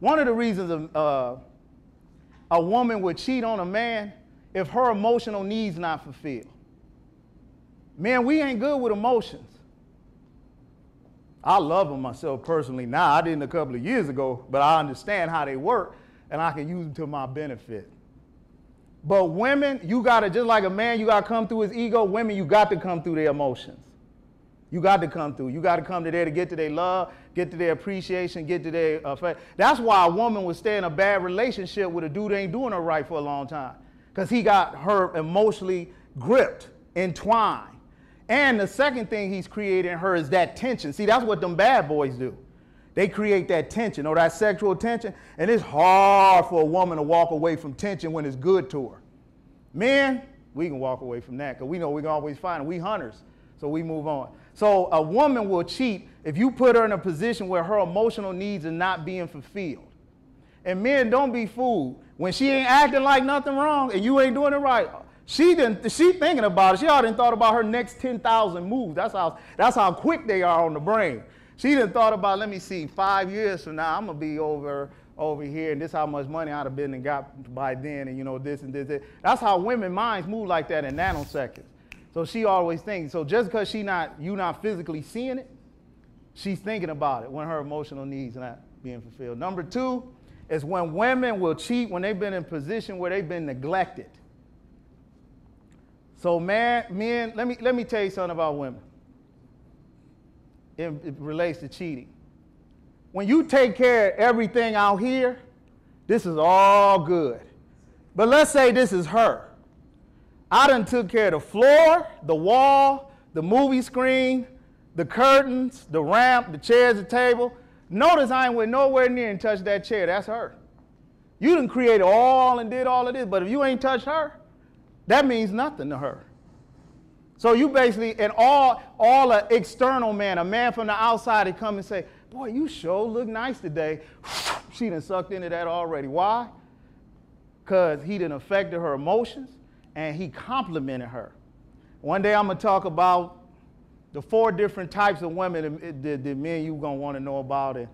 One of the reasons a woman would cheat on a man if her emotional needs not fulfilled. Man, we ain't good with emotions. I love them myself personally now. I didn't a couple of years ago, but I understand how they work, and I can use them to my benefit. But women, you got to, just like a man, you got to come through his ego. Women, you got to come through their emotions. You got to come through. You got to come to there to get to their love, get to their appreciation, get to their affection. That's why a woman would stay in a bad relationship with a dude that ain't doing her right for a long time, because he got her emotionally gripped, entwined. And the second thing he's creating in her is that tension. See, that's what them bad boys do. They create that tension or that sexual tension, and it's hard for a woman to walk away from tension when it's good to her. Men, we can walk away from that because we know we can always find it. We hunters, so we move on. So a woman will cheat if you put her in a position where her emotional needs are not being fulfilled. And men, don't be fooled. When she ain't acting like nothing wrong and you ain't doing it right, she thinking about it. She already thought about her next 10,000 moves. That's how quick they are on the brain. She done thought about, let me see, 5 years from now, I'm going to be over here, and this how much money I'd have been and got by then, and you know, this and this. That's how women minds move like that in nanoseconds. So she always thinks. So just because you not physically seeing it, she's thinking about it when her emotional needs are not being fulfilled. Number two is when women will cheat when they've been in a position where they've been neglected. So men, let me tell you something about women. It relates to cheating. When you take care of everything out here, this is all good. But let's say this is her. I done took care of the floor, the wall, the movie screen, the curtains, the ramp, the chairs, the table. Notice I ain't went nowhere near and touched that chair. That's her. You done created all and did all of this, but if you ain't touched her, that means nothing to her. So you basically, and all an external man, a man from the outside, that come and say, boy, you sure look nice today. She done sucked into that already. Why? Because he done affected her emotions and he complimented her. One day I'm going to talk about the 4 different types of women that men you going to want to know about and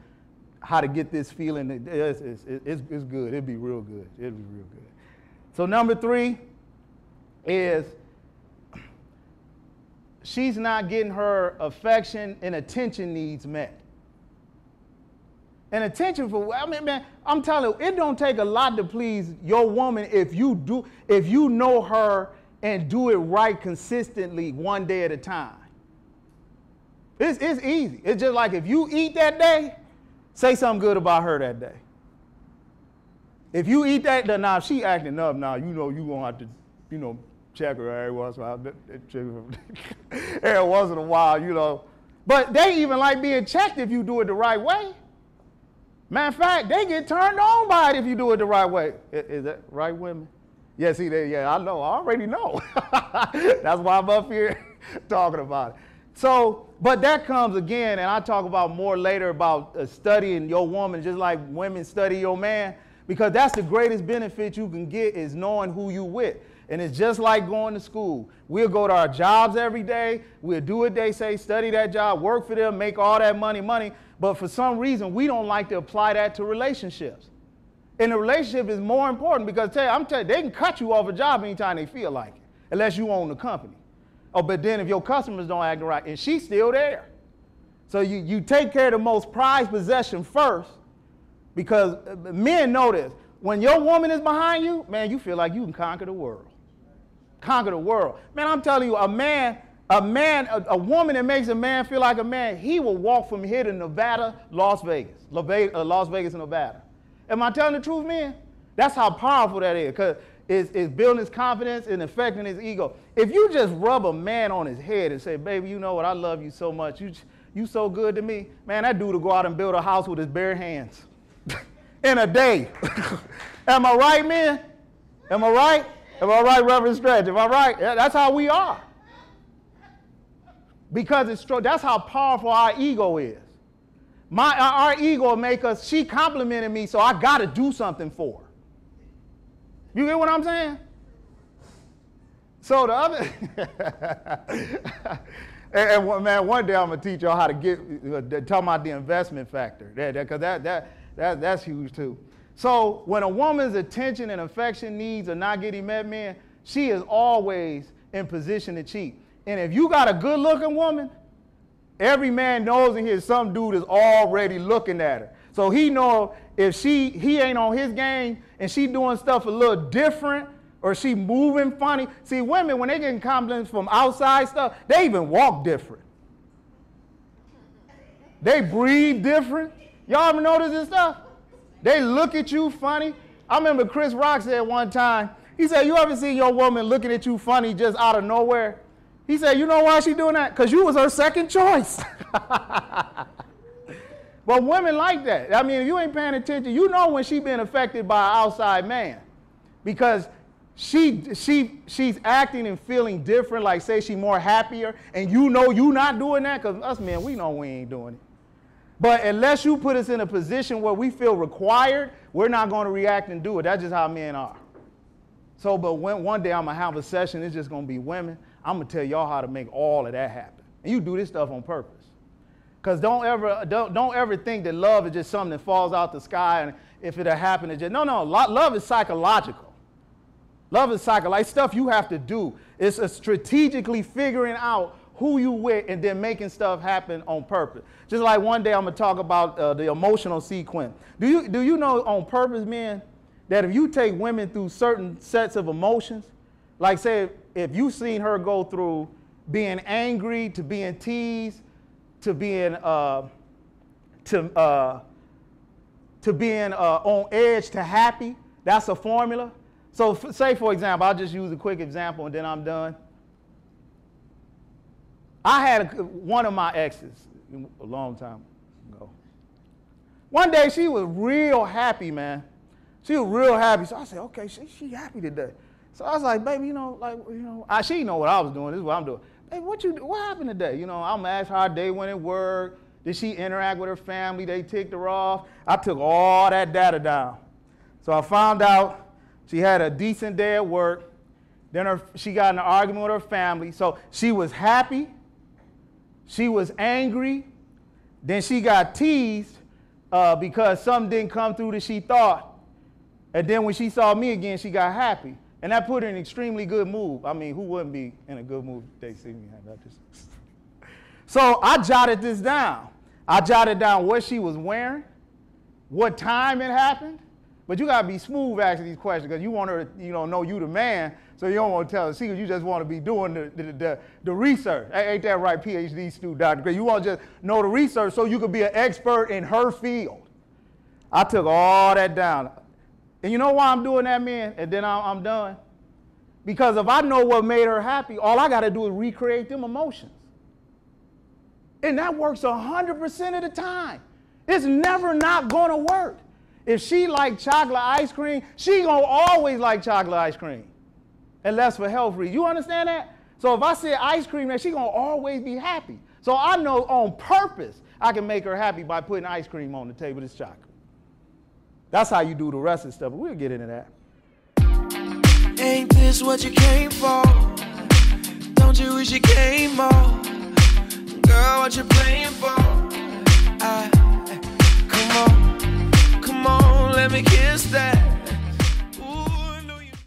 how to get this feeling. It's good. It'll be real good. It'll be real good. So number 3 is she's not getting her affection and attention needs met. And attention for, I mean, man, I'm telling you, it don't take a lot to please your woman if you know her and do it right consistently one day at a time. It's easy. It's just like if you eat that day, say something good about her that day. If you eat that, now if she acting up now, you know you're going to have to, you know, check her every once in a while. Every once in a while, you know. But they even like being checked if you do it the right way. Matter of fact, they get turned on by it if you do it the right way. Is that right, women? Yeah, see, yeah, I know. I already know. That's why I'm up here talking about it. So, but that comes again, and I talk about more later about studying your woman, just like women study your man, because that's the greatest benefit you can get is knowing who you with. And it's just like going to school. We'll go to our jobs every day. We'll do what they say, study that job, work for them, make all that money. But for some reason, we don't like to apply that to relationships. And the relationship is more important because I'm telling you, they can cut you off a job anytime they feel like it, unless you own the company. Oh, but then if your customers don't act right, and she's still there. So you take care of the most prized possession first, because men know this. When your woman is behind you, man, you feel like you can conquer the world. Conquer the world. Man, I'm telling you, a woman that makes a man feel like a man, he will walk from here to Nevada, Las Vegas, Las Vegas, Nevada. Am I telling the truth, man? That's how powerful that is, because it's building his confidence and affecting his ego. If you just rub a man on his head and say, baby, you know what, I love you so much, you so good to me, man, that dude will go out and build a house with his bare hands in a day. Am I right, man? Am I right? Am I right, Reverend Stretch? Am I right? Yeah, that's how we are. Because it's true. That's how powerful our ego is. Our ego will make us, she complimented me, so I got to do something for her. You get what I'm saying? So the other, and man, one day I'm going to teach y'all how to talk about the investment factor. Because That's huge too. So when a woman's attention and affection needs are not getting met, man, she is always in position to cheat. And if you got a good looking woman, every man knows in here some dude is already looking at her. So he know if he ain't on his game and she doing stuff a little different or she moving funny. See, women, when they getting compliments from outside stuff, they even walk different. They breathe different. Y'all ever notice this stuff? They look at you funny. I remember Chris Rock said one time, he said, you ever seen your woman looking at you funny just out of nowhere? He said, you know why she doing that? Because you was her second choice. But women like that. I mean, if you ain't paying attention, you know when she been affected by an outside man. Because she's acting and feeling different, like say she more happier, and you know you not doing that, because us men, we know we ain't doing it. But unless you put us in a position where we feel required, we're not going to react and do it. That's just how men are. So, but one day I'm going to have a session, it's just going to be women. I'm going to tell y'all how to make all of that happen. And you do this stuff on purpose. Because don't ever think that love is just something that falls out the sky and if it'll happen, it's just, no, love is psychological. Love is psychological, stuff you have to do. It's a strategically figuring out who you with and then making stuff happen on purpose. Just like one day I'm going to talk about the emotional sequence. Do you know on purpose, men, that if you take women through certain sets of emotions, like say if you've seen her go through being angry to being teased, to being on edge to happy, that's a formula. So say for example, I'll just use a quick example and then I'm done. I had one of my exes a long time ago. One day she was real happy, man. She was real happy. So I said, okay, she happy today. So I was like, baby, she know what I was doing. This is what I'm doing. Hey, what happened today? I'm gonna ask her how her day went at work. Did she interact with her family? They ticked her off. I took all that data down. So I found out she had a decent day at work. Then she got in an argument with her family. So she was happy. She was angry. Then she got teased because something didn't come through that she thought. And then when she saw me again, she got happy. And that put her in an extremely good mood. I mean, who wouldn't be in a good mood if they see me? So I jotted this down. I jotted down what she was wearing, what time it happened. But you got to be smooth asking these questions because you want her to know you the man, so you don't want to tell her secret. You just want to be doing the research. Ain't that right, PhD student, Dr. You want to just know the research so you could be an expert in her field. I took all that down. And you know why I'm doing that, man? And then I'm done. Because if I know what made her happy, all I got to do is recreate them emotions. And that works 100% of the time. It's never not going to work. If she like chocolate ice cream, she going to always like chocolate ice cream. Unless for health reasons. You understand that? So if I say ice cream, then she going to always be happy. So I know on purpose I can make her happy by putting ice cream on the table. It's chocolate. That's how you do the rest of the stuff, but we'll get into that. Ain't this what you came for?